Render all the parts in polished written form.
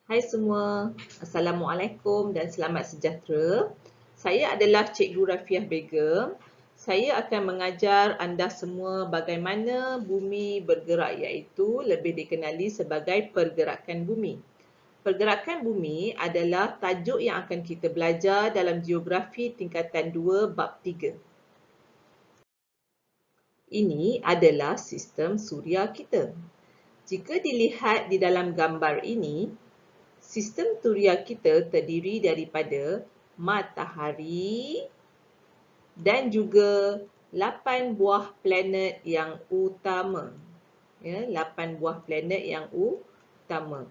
Hai semua, Assalamualaikum dan selamat sejahtera. Saya adalah Cikgu Rafiah Begum. Saya akan mengajar anda semua bagaimana bumi bergerak, iaitu lebih dikenali sebagai pergerakan bumi. Pergerakan bumi adalah tajuk yang akan kita belajar dalam Geografi tingkatan 2 bab 3. Ini adalah sistem suria kita. Jika dilihat di dalam gambar ini, sistem suria kita terdiri daripada matahari dan juga 8 buah planet yang utama. 8 buah planet yang utama.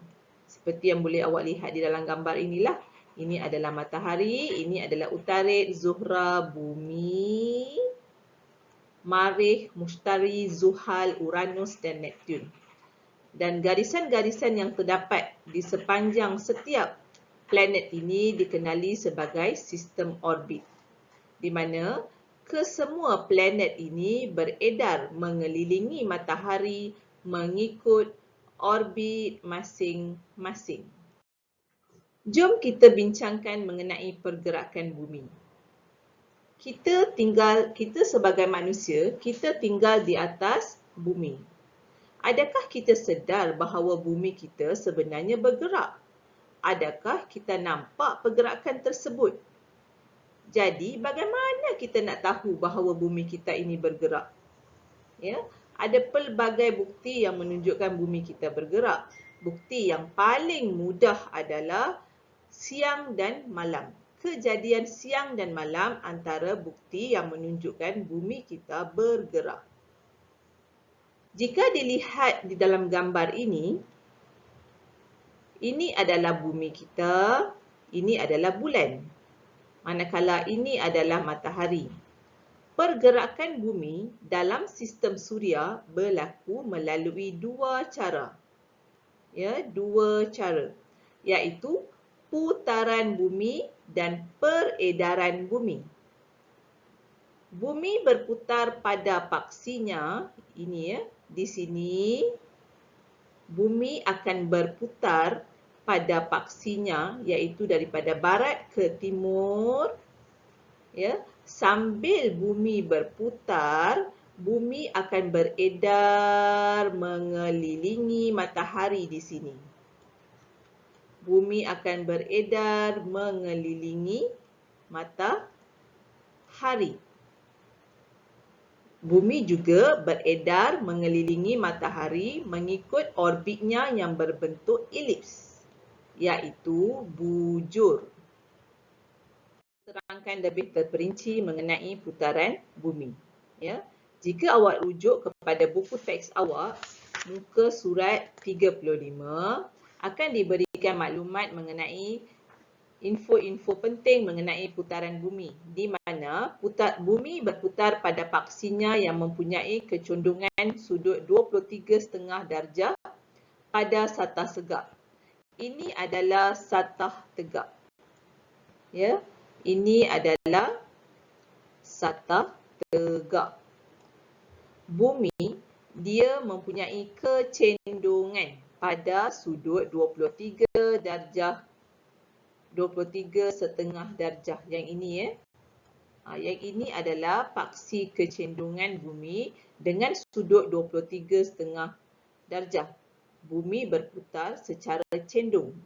Seperti yang boleh awak lihat di dalam gambar inilah. Ini adalah matahari, ini adalah Utarid, Zuhra, Bumi, Marikh, Mushtari, Zuhal, Uranus dan Neptun. Dan garisan-garisan yang terdapat di sepanjang setiap planet ini dikenali sebagai sistem orbit, di mana kesemua planet ini beredar mengelilingi matahari mengikut orbit masing-masing. Jom kita bincangkan mengenai pergerakan bumi. Kita sebagai manusia, kita tinggal di atas bumi. Adakah kita sedar bahawa bumi kita sebenarnya bergerak? Adakah kita nampak pergerakan tersebut? Jadi, bagaimana kita nak tahu bahawa bumi kita ini bergerak? Ada pelbagai bukti yang menunjukkan bumi kita bergerak. Bukti yang paling mudah adalah siang dan malam. Kejadian siang dan malam antara bukti yang menunjukkan bumi kita bergerak. Jika dilihat di dalam gambar ini adalah bumi kita, ini adalah bulan. Manakala ini adalah matahari. Pergerakan bumi dalam sistem suria berlaku melalui dua cara. Dua cara, iaitu putaran bumi dan peredaran bumi. Bumi berputar pada paksinya, di sini bumi akan berputar pada paksinya, iaitu daripada barat ke timur. Sambil bumi berputar, bumi akan beredar mengelilingi matahari di sini. Bumi akan beredar mengelilingi matahari. Bumi juga beredar mengelilingi matahari mengikut orbitnya yang berbentuk elips, iaitu bujur. Terangkan lebih terperinci mengenai putaran bumi. Jika awak rujuk kepada buku teks awak, muka surat 35, akan diberikan maklumat mengenai info-info penting mengenai putaran bumi, di mana bumi berputar pada paksinya yang mempunyai kecondongan sudut 23,5 darjah pada satah segak. Ini adalah satah tegak. Ini adalah satah tegak. Bumi, dia mempunyai kecendongan pada sudut 23 darjah 23,5 darjah. Yang ini Yang ini adalah paksi kecendongan bumi dengan sudut 23,5 darjah. Bumi berputar secara cendung.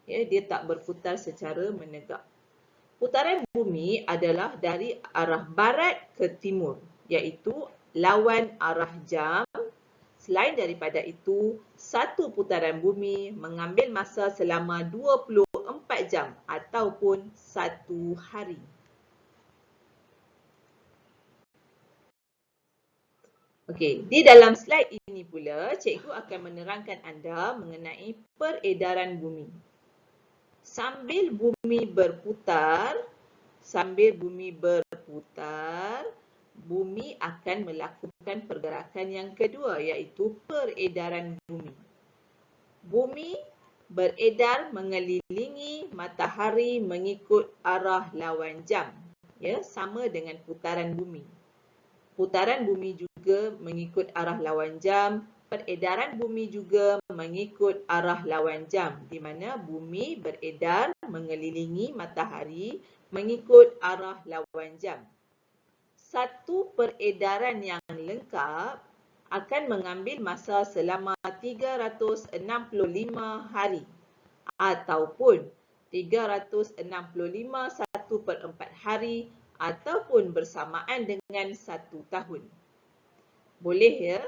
Dia tak berputar secara menegak. Putaran bumi adalah dari arah barat ke timur, iaitu lawan arah jam. Selain daripada itu, satu putaran bumi mengambil masa selama 24 jam ataupun 1 hari. Okey, di dalam slide ini pula, cikgu akan menerangkan anda mengenai peredaran bumi. Sambil bumi berputar, bumi akan melakukan pergerakan yang kedua, iaitu peredaran bumi. Bumi beredar mengelilingi matahari mengikut arah lawan jam, sama dengan putaran bumi. Putaran bumi juga mengikut arah lawan jam peredaran bumi juga mengikut arah lawan jam, di mana bumi beredar mengelilingi matahari mengikut arah lawan jam. Satu peredaran yang lengkap akan mengambil masa selama 365 hari ataupun 365 1/4 hari ataupun bersamaan dengan 1 tahun. Boleh ya?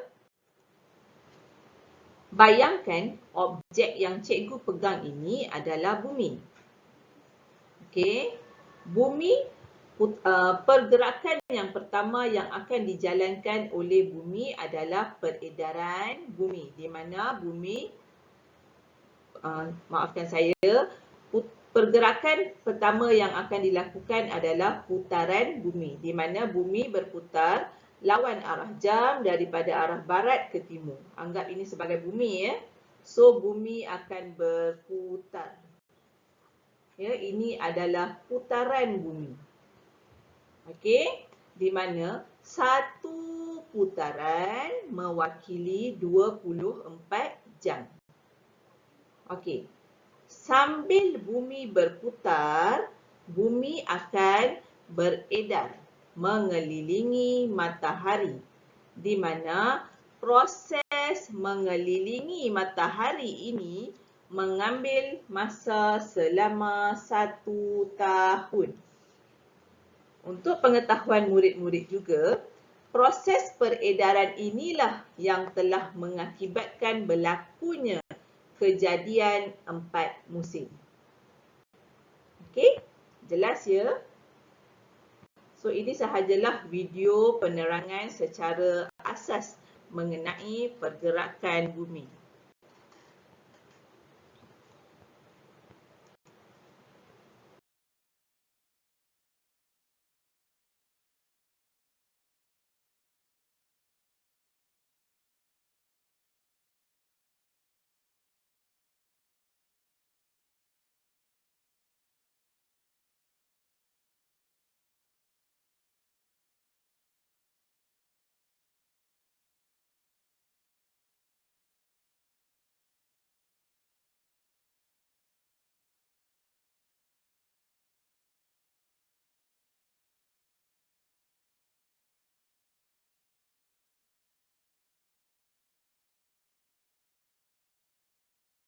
Bayangkan objek yang cikgu pegang ini adalah bumi. Okey, bumi, pergerakan yang pertama yang akan dijalankan oleh bumi adalah peredaran bumi, di mana bumi, maafkan saya, pergerakan pertama yang akan dilakukan adalah putaran bumi, di mana bumi berputar lawan arah jam daripada arah barat ke timur. Anggap ini sebagai bumi ya. So bumi akan berputar. Ya, ini adalah putaran bumi. Okey, di mana satu putaran mewakili 24 jam. Okey. Sambil bumi berputar, bumi akan beredar mengelilingi matahari, di mana proses mengelilingi matahari ini mengambil masa selama 1 tahun. Untuk pengetahuan murid-murid juga, proses peredaran inilah yang telah mengakibatkan berlakunya kejadian 4 musim. Okey, jelas ya? So, ini sahajalah video penerangan secara asas mengenai pergerakan bumi.